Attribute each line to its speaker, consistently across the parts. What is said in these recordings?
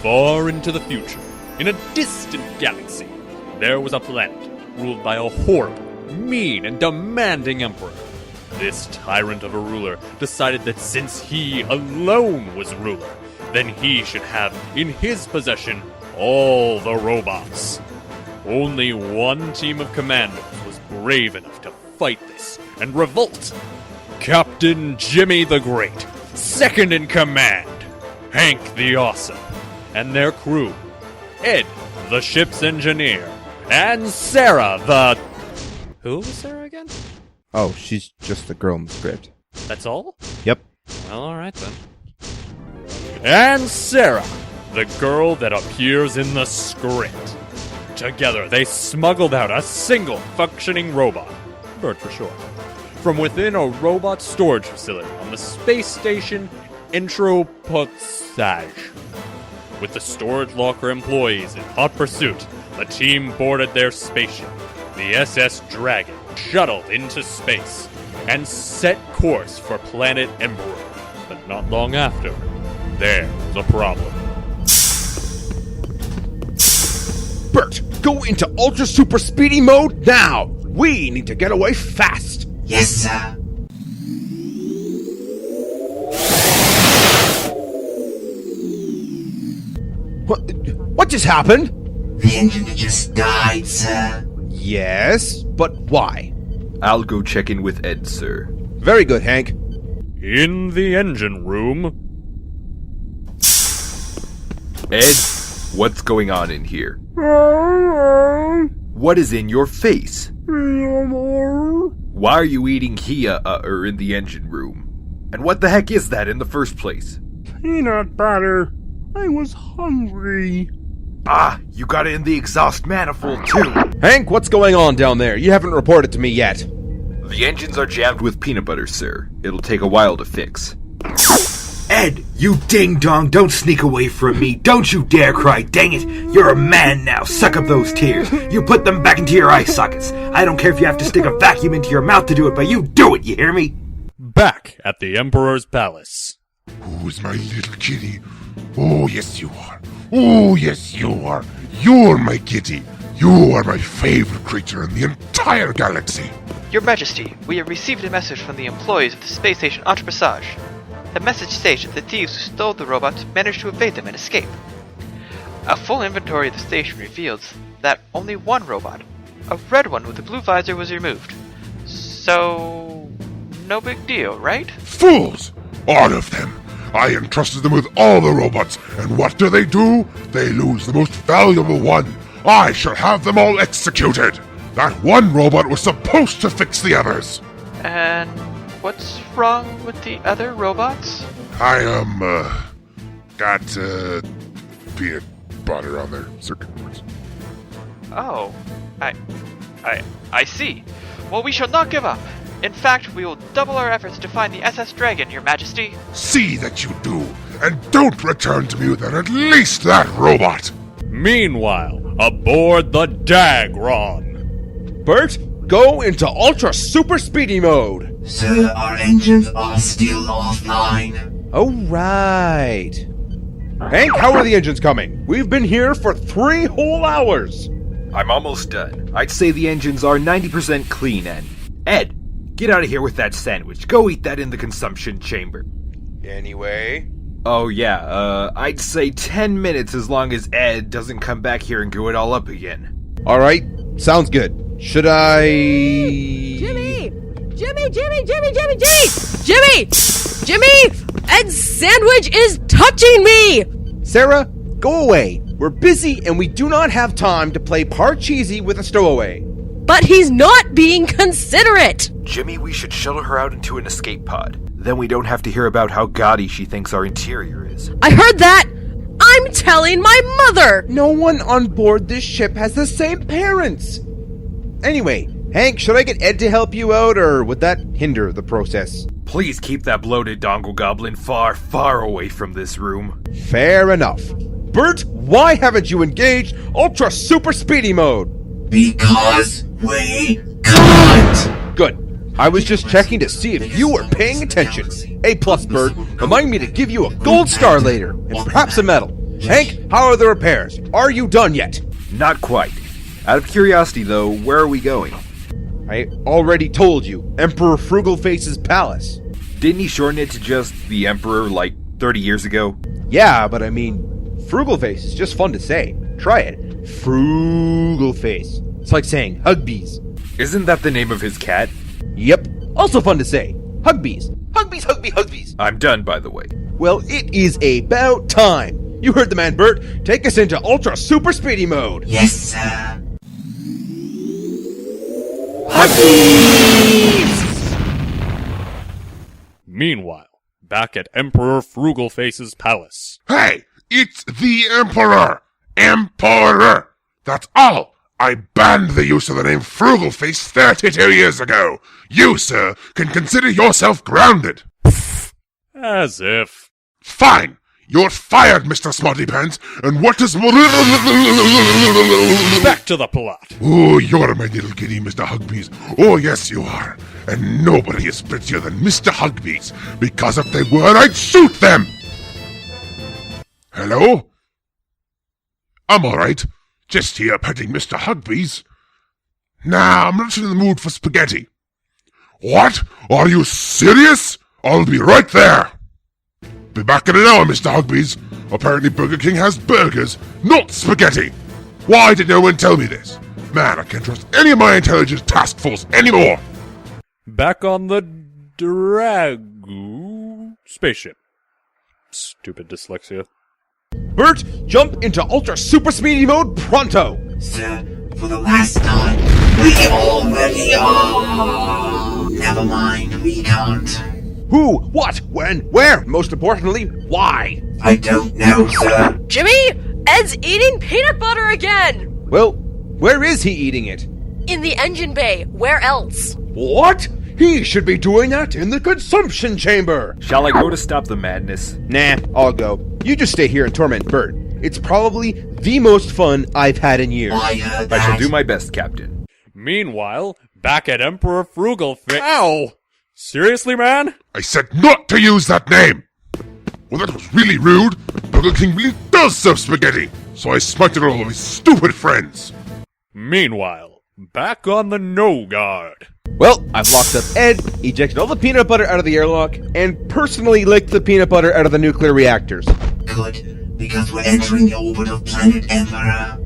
Speaker 1: Far into the future, in a distant galaxy, there was a planet ruled by a horrible, mean, and demanding emperor. This tyrant of a ruler decided that since he alone was ruler, then he should have in his possession all the robots. Only one team of commandos was brave enough to fight this and revolt. Captain Jimmy the Great, second in command, Hank the Awesome, and their crew, Ed, the ship's engineer, and Sarah, the... Who was Sarah again?
Speaker 2: Oh, she's just the girl in the script.
Speaker 1: That's all?
Speaker 2: Yep.
Speaker 1: Well, alright then. And Sarah, the girl that appears in the script. Together, they smuggled out a single functioning robot, Bird for short, from within a robot storage facility on the space station Entropottage. With the storage locker employees in hot pursuit, the team boarded their spaceship, the SS Dragon, shuttled into space, and set course for planet Eyebrow. But not long after, there was a problem.
Speaker 2: Bert, go into ultra super speedy mode now! We need to get away fast!
Speaker 3: Yes, sir.
Speaker 2: What just happened?
Speaker 3: The engine just died, sir.
Speaker 2: Yes, but why?
Speaker 4: I'll go check in with Ed, sir.
Speaker 2: Very good, Hank.
Speaker 1: In the engine room...
Speaker 4: Ed, what's going on in here? What is in your face? Why are you eating Hia in the engine room? And what the heck is that in the first place?
Speaker 5: Peanut butter. I was hungry.
Speaker 4: Ah, you got it in the exhaust manifold too.
Speaker 2: Hank, what's going on down there? You haven't reported to me yet.
Speaker 4: The engines are jammed with peanut butter, sir. It'll take a while to fix.
Speaker 6: Ed, you ding-dong, don't sneak away from me. Don't you dare cry, dang it. You're a man now, suck up those tears. You put them back into your eye sockets. I don't care if you have to stick a vacuum into your mouth to do it, but you do it, you hear me?
Speaker 1: Back at the Emperor's Palace.
Speaker 5: Who's my little kitty? Oh, yes, you are. Oh, yes, you are. You're my kitty. You are my favorite creature in the entire galaxy.
Speaker 7: Your Majesty, we have received a message from the employees of the space station Entrepassage. The message states that the thieves who stole the robots managed to evade them and escape. A full inventory of the station reveals that only one robot, a red one with a blue visor, was removed. So... no big deal, right?
Speaker 5: Fools! All of them. I entrusted them with all the robots, and what do? They lose the most valuable one. I shall have them all executed. That one robot was supposed to fix the others.
Speaker 7: And what's wrong with the other robots?
Speaker 5: I, got, peanut butter on their circuit boards.
Speaker 7: Oh, I see. Well, we shall not give up. In fact, we will double our efforts to find the SS Dragon, Your Majesty.
Speaker 5: See that you do, and don't return to me without at least that robot.
Speaker 1: Meanwhile, aboard the Dagron.
Speaker 2: Bert, go into ultra super speedy mode.
Speaker 3: Sir, our engines are still offline.
Speaker 2: Oh, right. Hank, how are the engines coming? We've been here for 3 whole hours.
Speaker 4: I'm almost done. I'd say the engines are 90% clean, and... Ed, get out of here with that sandwich. Go eat that in the consumption chamber.
Speaker 2: Anyway...
Speaker 4: Oh yeah, I'd say 10 minutes as long as Ed doesn't come back here and go it all up again.
Speaker 2: Alright, sounds good. Should I...
Speaker 8: Jimmy! Jimmy! Jimmy! Jimmy! Jimmy! Jimmy! Jimmy! Jimmy! Ed's sandwich is touching me!
Speaker 2: Sarah, go away. We're busy and we do not have time to play Parcheesi with a stowaway.
Speaker 8: But he's not being considerate!
Speaker 4: Jimmy, we should shuttle her out into an escape pod. Then we don't have to hear about how gaudy she thinks our interior is.
Speaker 8: I heard that! I'm telling my mother!
Speaker 2: No one on board this ship has the same parents! Anyway, Hank, should I get Ed to help you out, or would that hinder the process?
Speaker 4: Please keep that bloated dongle goblin far, far away from this room.
Speaker 2: Fair enough. Bert, why haven't you engaged Ultra Super Speedy Mode?
Speaker 3: Because we can't!
Speaker 2: Good. I was just checking to see if you were paying attention. A+, Bert. Remind me to give you a gold star later, and perhaps a medal. Hank, how are the repairs? Are you done yet?
Speaker 4: Not quite. Out of curiosity, though, where are we going?
Speaker 2: I already told you, Emperor Frugalface's palace.
Speaker 4: Didn't he shorten it to just the Emperor like 30 years ago?
Speaker 2: Yeah, but I mean, Frugalface is just fun to say. Try it. Frugalface. It's like saying Hugbees.
Speaker 4: Isn't that the name of his cat?
Speaker 2: Yep, also fun to say. Hugbees. Hugbees, Hugbees.
Speaker 4: I'm done, by the way.
Speaker 2: Well, it is about time. You heard the man, Bert. Take us into Ultra Super Speedy mode.
Speaker 3: Yes, sir.
Speaker 1: Meanwhile, back at Emperor Frugalface's palace.
Speaker 5: Hey, it's the Emperor! Emperor! That's all! I banned the use of the name Frugalface 32 years ago. You, sir, can consider yourself grounded.
Speaker 1: As if.
Speaker 5: Fine! You're fired, Mr. Smarty Pants, and what is more...
Speaker 1: Back to the plot.
Speaker 5: Oh, you're my little kitty, Mr. Hugbees. Oh, yes, you are. And nobody is prettier than Mr. Hugbees, because if they were, I'd shoot them! Hello? I'm alright. Just here petting Mr. Hugbees. Nah, I'm not in the mood for spaghetti. What? Are you serious? I'll be right there. Be back in an hour, Mr. Hugbees. Apparently Burger King has burgers, not spaghetti. Why did no one tell me this? Man, I can't trust any of my intelligence task force anymore.
Speaker 1: Back on the spaceship. Stupid dyslexia.
Speaker 2: Bert, jump into Ultra Super Speedy mode pronto.
Speaker 3: Sir, for the last time, we already are. Never mind, we can't.
Speaker 2: Who, what, when, where? Most importantly, why?
Speaker 3: I don't know, sir.
Speaker 8: Jimmy, Ed's eating peanut butter again!
Speaker 2: Well, where is he eating it?
Speaker 8: In the engine bay. Where else?
Speaker 2: What? He should be doing that in the consumption chamber.
Speaker 4: Shall I go to stop the madness?
Speaker 2: Nah, I'll go. You just stay here and torment Bert. It's probably the most fun I've had in years.
Speaker 3: I heard
Speaker 4: I shall
Speaker 3: that.
Speaker 4: do my best, Captain.
Speaker 1: Meanwhile, back at Emperor Frugalface. Ow! Seriously, man?
Speaker 5: I said not to use that name. Well, that was really rude. Burger King really does serve spaghetti. So I smited all of his stupid friends.
Speaker 1: Meanwhile, back on the no guard.
Speaker 2: Well, I've locked up Ed, ejected all the peanut butter out of the airlock, and personally licked the peanut butter out of the nuclear reactors.
Speaker 3: Good, because we're entering the orbit of planet Emperor.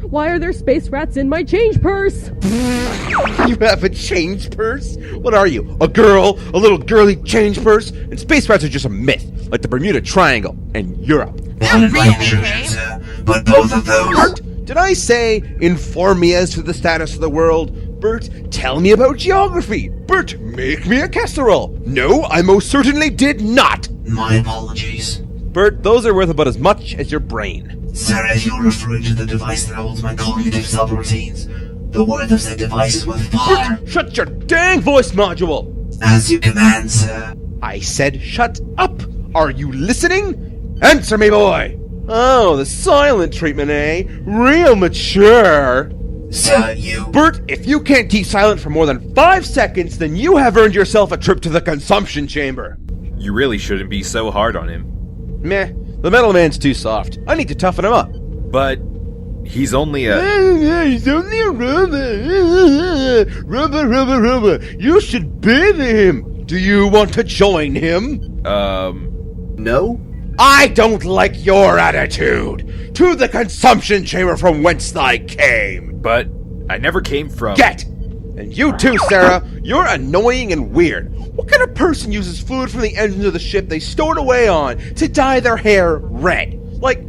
Speaker 8: Why are there space rats in my change purse?
Speaker 2: You have a change purse? What are you, a girl? A little girly change purse? And space rats are just a myth, like the Bermuda Triangle and Europe.
Speaker 3: One right intrusion, sir, but both of those...
Speaker 2: Bert, did I say inform me as to the status of the world? Bert, tell me about geography. Bert, make me a casserole. No, I most certainly did not.
Speaker 3: My apologies.
Speaker 2: Bert, those are worth about as much as your brain.
Speaker 3: Sir, if you're referring to the device that holds my cognitive subroutines, the worth of said device is worth far.
Speaker 2: Shut your dang voice module!
Speaker 3: As you command, sir.
Speaker 2: I said shut up! Are you listening? Answer me, boy! Oh, the silent treatment, eh? Real mature!
Speaker 3: Sir, you...
Speaker 2: Bert, if you can't keep silent for more than 5 seconds, then you have earned yourself a trip to the consumption chamber.
Speaker 4: You really shouldn't be so hard on him.
Speaker 2: Meh, the metal man's too soft. I need to toughen him up.
Speaker 4: But he's only a...
Speaker 2: He's only a rubber. Rubber. You should bathe him. Do you want to join him?
Speaker 6: No?
Speaker 2: I don't like your attitude. To the consumption chamber from whence I came.
Speaker 4: But I never came from...
Speaker 2: Get! And you too, Sarah. You're annoying and weird. What kind of person uses fluid from the engines of the ship they stowed away on to dye their hair red? Like,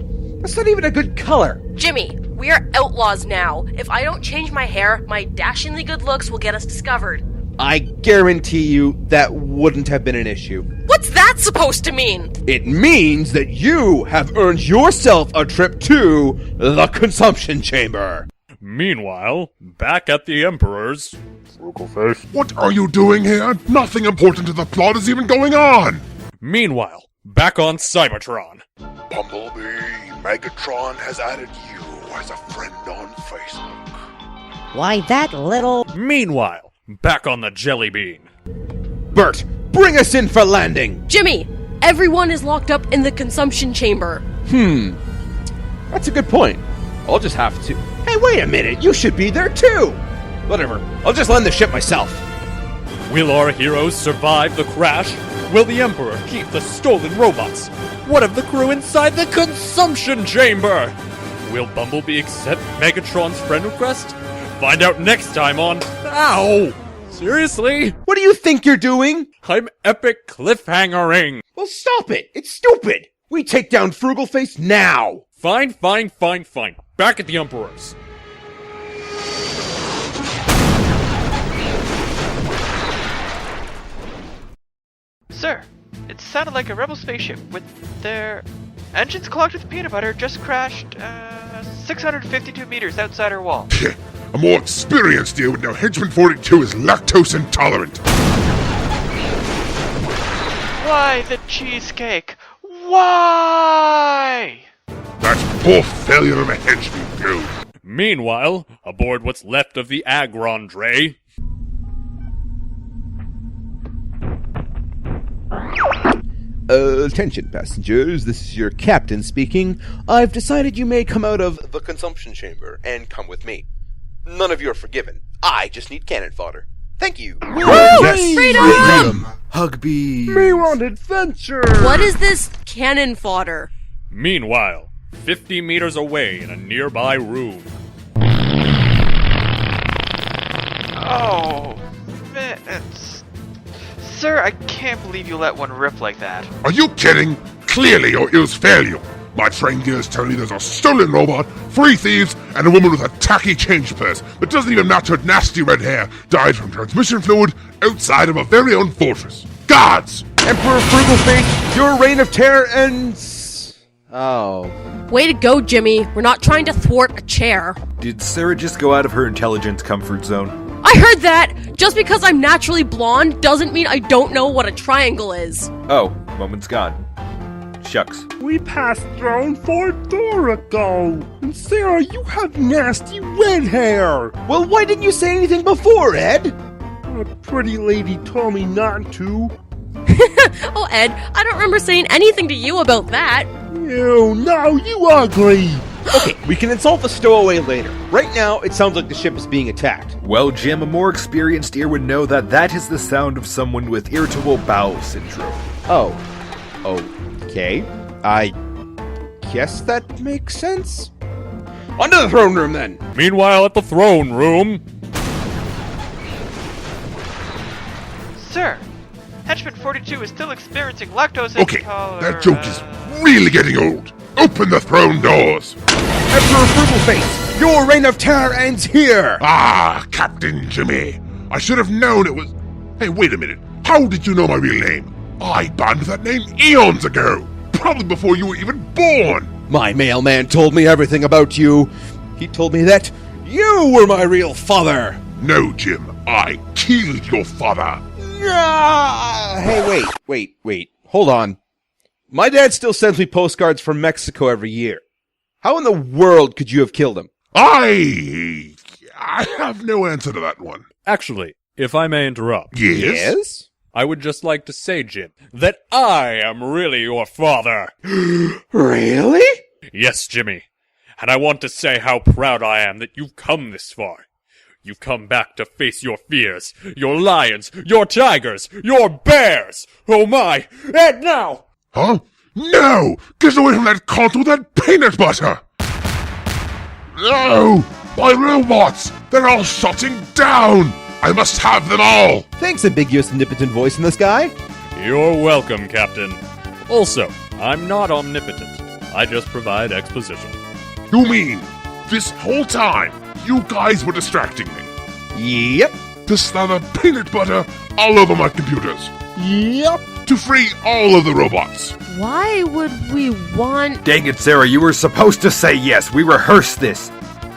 Speaker 2: that's not even a good color.
Speaker 8: Jimmy, we are outlaws now. If I don't change my hair, my dashingly good looks will get us discovered.
Speaker 2: I guarantee you that wouldn't have been an issue.
Speaker 8: What's that supposed to mean?
Speaker 2: It means that you have earned yourself a trip to the consumption chamber.
Speaker 1: Meanwhile, back at the Emperor's... Frugalface.
Speaker 5: What are you doing here? Nothing important to the plot is even going on.
Speaker 1: Meanwhile, back on Cybertron.
Speaker 5: Bumblebee, Megatron has added you as a friend on Facebook.
Speaker 9: Why, that little...
Speaker 1: Meanwhile, back on the Jelly Bean.
Speaker 2: Bert, bring us in for landing.
Speaker 8: Jimmy, everyone is locked up in the consumption chamber.
Speaker 2: That's a good point. I'll just have to... Hey, wait a minute, you should be there too! Whatever, I'll just land the ship myself.
Speaker 1: Will our heroes survive the crash? Will the Emperor keep the stolen robots? What of the crew inside the consumption chamber? Will Bumblebee accept Megatron's friend request? Find out next time on... Ow! Seriously?
Speaker 2: What do you think you're doing?
Speaker 1: I'm epic cliffhangering.
Speaker 2: Well, stop it! It's stupid! We take down Frugal Face now!
Speaker 1: Fine. Back at the Emperor's.
Speaker 7: Sir, it sounded like a rebel spaceship with their engines clogged with peanut butter just crashed 652 meters outside our wall.
Speaker 5: A more experienced deal would know Henchman 42 is lactose intolerant.
Speaker 7: Why the cheesecake? Why?
Speaker 5: That poor failure of a henchman go.
Speaker 1: Meanwhile, aboard what's left of the Agrandre.
Speaker 2: Attention passengers, this is your captain speaking. I've decided you may come out of the consumption chamber and come with me. None of you are forgiven. I just need cannon fodder. Thank you.
Speaker 6: Yes,
Speaker 8: Freedom!
Speaker 6: Hugby.
Speaker 2: Me want adventure!
Speaker 8: What is this cannon fodder?
Speaker 1: Meanwhile, 50 meters away in a nearby room.
Speaker 7: Oh, man. Sir, I can't believe you let one rip like that.
Speaker 5: Are you kidding? Clearly your ears fail you. My trained ears tell me there's a stolen robot, 3 thieves, and a woman with a tacky change purse that doesn't even match her nasty red hair, died from transmission fluid outside of our very own fortress. Guards!
Speaker 2: Emperor Frugal Face, your reign of terror ends... Oh.
Speaker 8: Way to go, Jimmy. We're not trying to thwart a chair.
Speaker 4: Did Sarah just go out of her intelligence comfort zone?
Speaker 8: I heard that! Just because I'm naturally blonde doesn't mean I don't know what a triangle is.
Speaker 4: Oh, moment's gone. Shucks.
Speaker 10: We passed Throne 4 door ago. And Sarah, you have nasty red hair.
Speaker 2: Well, why didn't you say anything before, Ed?
Speaker 10: A pretty lady told me not to.
Speaker 8: Oh, Ed, I don't remember saying anything to you about that.
Speaker 10: Ew, no, you ugly.
Speaker 2: Okay, we can insult the stowaway later. Right now, it sounds like the ship is being attacked.
Speaker 4: Well, Jim, a more experienced ear would know that that is the sound of someone with irritable bowel syndrome.
Speaker 2: Oh. Okay. I guess that makes sense. On to the throne room, then!
Speaker 1: Meanwhile, at the throne room...
Speaker 7: Sir, Henchman 42 is still experiencing lactose
Speaker 5: Okay,
Speaker 7: intolerance.
Speaker 5: that joke is really getting old. Open the throne doors!
Speaker 2: Emperor Frugal Face, your reign of terror ends here!
Speaker 5: Ah, Captain Jimmy. I should have known it was... Hey, wait a minute. How did you know my real name? I banned that name eons ago. Probably before you were even born.
Speaker 2: My mailman told me everything about you. He told me that you were my real father.
Speaker 5: No, Jim. I killed your father.
Speaker 2: Hey, wait. Hold on. My dad still sends me postcards from Mexico every year. How in the world could you have killed him?
Speaker 5: I have no answer to that one.
Speaker 1: Actually, if I may interrupt.
Speaker 5: Yes?
Speaker 1: I would just like to say, Jim, that I am really your father.
Speaker 2: Really?
Speaker 1: Yes, Jimmy. And I want to say how proud I am that you've come this far. You've come back to face your fears, your lions, your tigers, your bears. Oh my, and now!
Speaker 5: Huh? No! Get away from that cult with that peanut butter! No! My robots! They're all shutting down! I must have them all!
Speaker 2: Thanks, ambiguous omnipotent voice in the sky.
Speaker 1: You're welcome, Captain. Also, I'm not omnipotent. I just provide exposition.
Speaker 5: You mean, this whole time, you guys were distracting me?
Speaker 2: Yep.
Speaker 5: To slather peanut butter all over my computers?
Speaker 10: Yep.
Speaker 5: To free all of the robots?
Speaker 8: Why would we want...
Speaker 4: Dang it, Sarah, you were supposed to say yes. We rehearsed this.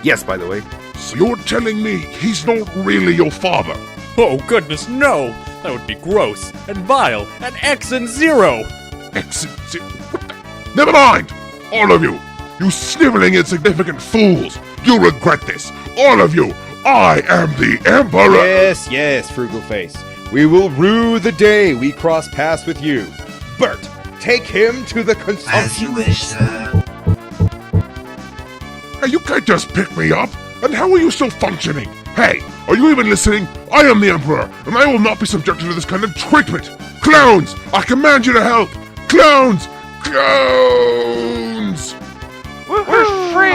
Speaker 4: Yes, by the way.
Speaker 5: So you're telling me he's not really your father?
Speaker 1: Oh, goodness, no! That would be gross, and vile, and X and zero!
Speaker 5: What the? Never mind! All of you! You sniveling insignificant fools! You'll regret this! All of you! I am the Emperor!
Speaker 2: Yes, Frugal Face. We will rue the day we cross paths with you. Bert, take him to the consumption.
Speaker 3: As you wish, sir.
Speaker 5: Hey, you can't just pick me up. And how are you still functioning? Hey, are you even listening? I am the Emperor, and I will not be subjected to this kind of treatment. Clowns, I command you to help. Clowns! Clowns!
Speaker 7: We're free!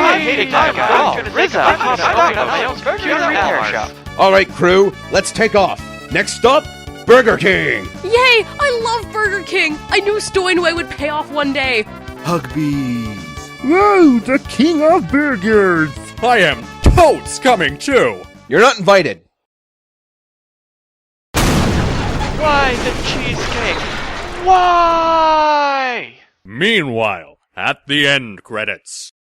Speaker 2: All right, crew, let's take off. Next stop, Burger King.
Speaker 8: Yay! I love Burger King! I knew Stowaway would pay off one day.
Speaker 4: Hugbees.
Speaker 10: Whoa, the king of burgers!
Speaker 1: I am totes coming too!
Speaker 2: You're not invited.
Speaker 7: Why the cheesecake? Why?
Speaker 1: Meanwhile, at the end credits.